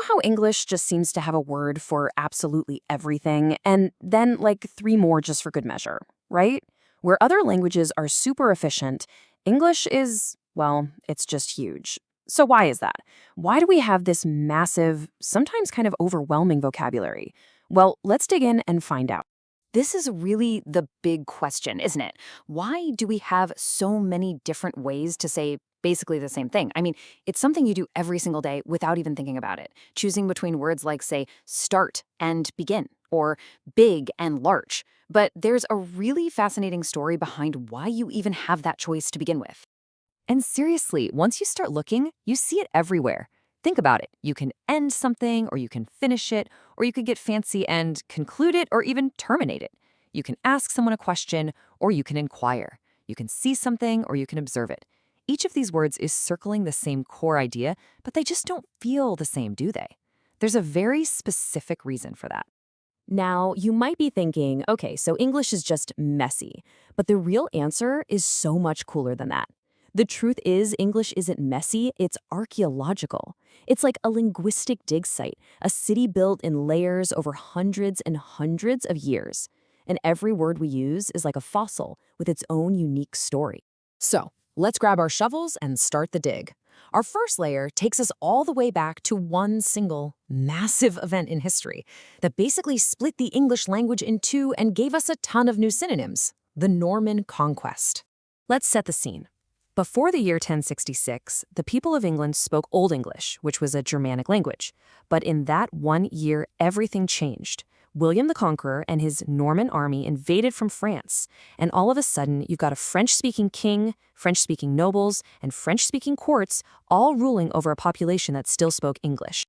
how English just seems to have a word for absolutely everything, and then like three more just for good measure, right? Where other languages are super efficient, English is, well, it's just huge. So why is that? Why do we have this massive, sometimes kind of overwhelming vocabulary? Well, let's dig in and find out. This is really the big question, isn't it? Why do we have so many different ways to say basically the same thing? I mean, it's something you do every single day without even thinking about it. Choosing between words like, say, start and begin, or big and large. But there's a really fascinating story behind why you even have that choice to begin with. And seriously, once you start looking, you see it everywhere. Think about it. You can end something, or you can finish it, or you could get fancy and conclude it, or even terminate it. You can ask someone a question, or you can inquire. You can see something, or you can observe it. Each of these words is circling the same core idea, but they just don't feel the same, do they? There's a very specific reason for that. Now, you might be thinking, okay, so English is just messy, but the real answer is so much cooler than that. The truth is, English isn't messy, it's archaeological. It's like a linguistic dig site, a city built in layers over hundreds and hundreds of years. And every word we use is like a fossil with its own unique story. So, let's grab our shovels and start the dig. Our first layer takes us all the way back to one single, massive event in history that basically split the English language in two and gave us a ton of new synonyms: the Norman Conquest. Let's set the scene. Before the year 1066, the people of England spoke Old English, which was a Germanic language. But in that one year, everything changed. William the Conqueror and his Norman army invaded from France, and all of a sudden, you've got a French-speaking king, French-speaking nobles, and French-speaking courts all ruling over a population that still spoke English.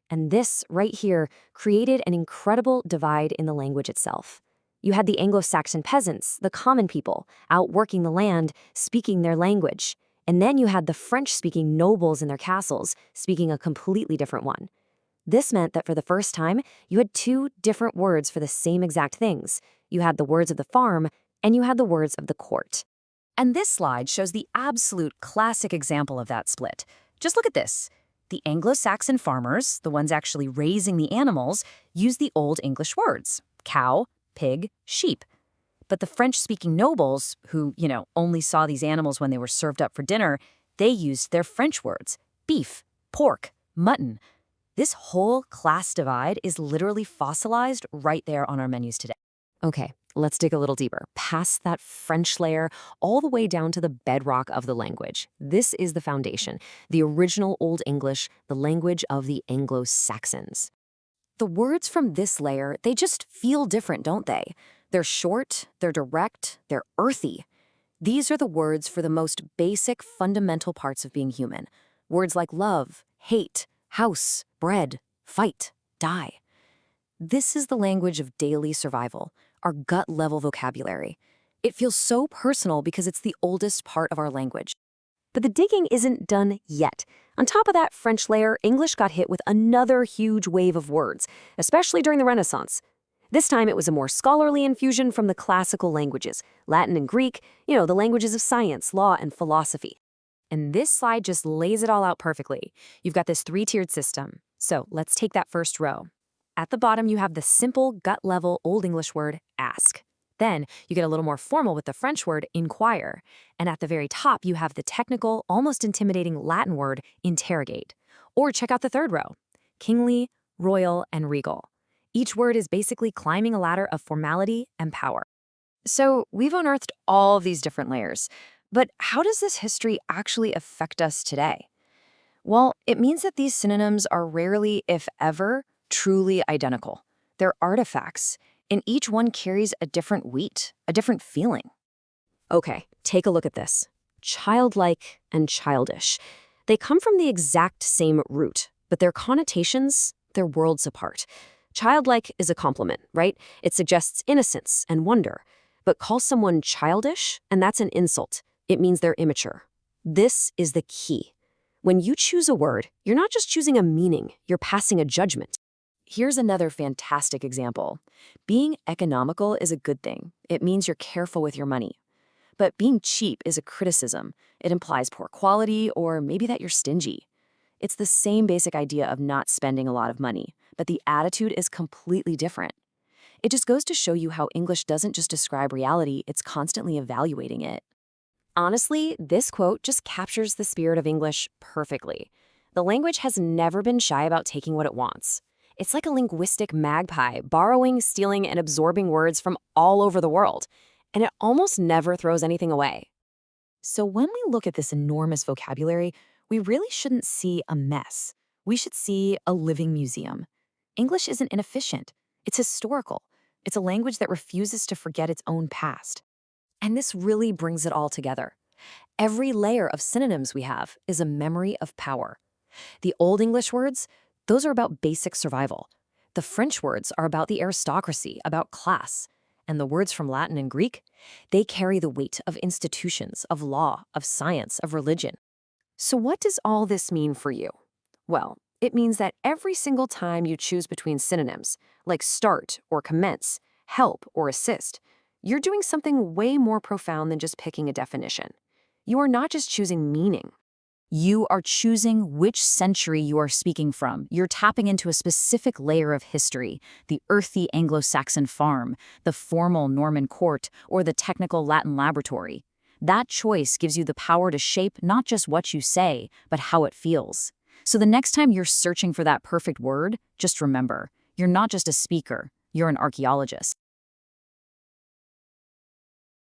And this, right here, created an incredible divide in the language itself. You had the Anglo-Saxon peasants, the common people, out working the land, speaking their language. And then you had the French-speaking nobles in their castles, speaking a completely different one. This meant that for the first time, you had two different words for the same exact things. You had the words of the farm, and you had the words of the court. And this slide shows the absolute classic example of that split. Just look at this. The Anglo-Saxon farmers, the ones actually raising the animals, used the Old English words: cow, pig, sheep. But the French-speaking nobles, who, only saw these animals when they were served up for dinner, they used their French words: beef, pork, mutton. This whole class divide is literally fossilized right there on our menus today. Okay, let's dig a little deeper, past that French layer, all the way down to the bedrock of the language. This is the foundation, the original Old English, the language of the Anglo-Saxons. The words from this layer, they just feel different, don't they? They're short, they're direct, they're earthy. These are the words for the most basic, fundamental parts of being human. Words like love, hate, house, bread, fight, die. This is the language of daily survival, our gut-level vocabulary. It feels so personal because it's the oldest part of our language. But the digging isn't done yet. On top of that French layer, English got hit with another huge wave of words, especially during the Renaissance. This time it was a more scholarly infusion from the classical languages, Latin and Greek, the languages of science, law, and philosophy. And this slide just lays it all out perfectly. You've got this three-tiered system. So let's take that first row. At the bottom, you have the simple, gut-level Old English word, ask. Then you get a little more formal with the French word, inquire. And at the very top, you have the technical, almost intimidating Latin word, interrogate. Or check out the third row, kingly, royal, and regal. Each word is basically climbing a ladder of formality and power. So we've unearthed all of these different layers. But how does this history actually affect us today? Well, it means that these synonyms are rarely, if ever, truly identical. They're artifacts, and each one carries a different weight, a different feeling. Okay, take a look at this. Childlike and childish. They come from the exact same root, but their connotations, they're worlds apart. Childlike is a compliment, right? It suggests innocence and wonder. But call someone childish, and that's an insult. It means they're immature. This is the key. When you choose a word, you're not just choosing a meaning, you're passing a judgment. Here's another fantastic example. Being economical is a good thing. It means you're careful with your money. But being cheap is a criticism. It implies poor quality or maybe that you're stingy. It's the same basic idea of not spending a lot of money, but the attitude is completely different. It just goes to show you how English doesn't just describe reality, it's constantly evaluating it. Honestly, this quote just captures the spirit of English perfectly. The language has never been shy about taking what it wants. It's like a linguistic magpie, borrowing, stealing, and absorbing words from all over the world, and it almost never throws anything away. So when we look at this enormous vocabulary, we really shouldn't see a mess. We should see a living museum. English isn't inefficient. It's historical. It's a language that refuses to forget its own past. And this really brings it all together. Every layer of synonyms we have is a memory of power. The Old English words, those are about basic survival. The French words are about the aristocracy, about class. And the words from Latin and Greek, they carry the weight of institutions, of law, of science, of religion. So what does all this mean for you? Well, it means that every single time you choose between synonyms, like start or commence, help or assist, you're doing something way more profound than just picking a definition. You are not just choosing meaning. You are choosing which century you are speaking from. You're tapping into a specific layer of history, the earthy Anglo-Saxon farm, the formal Norman court, or the technical Latin laboratory. That choice gives you the power to shape not just what you say, but how it feels. So the next time you're searching for that perfect word, just remember, you're not just a speaker, you're an archaeologist.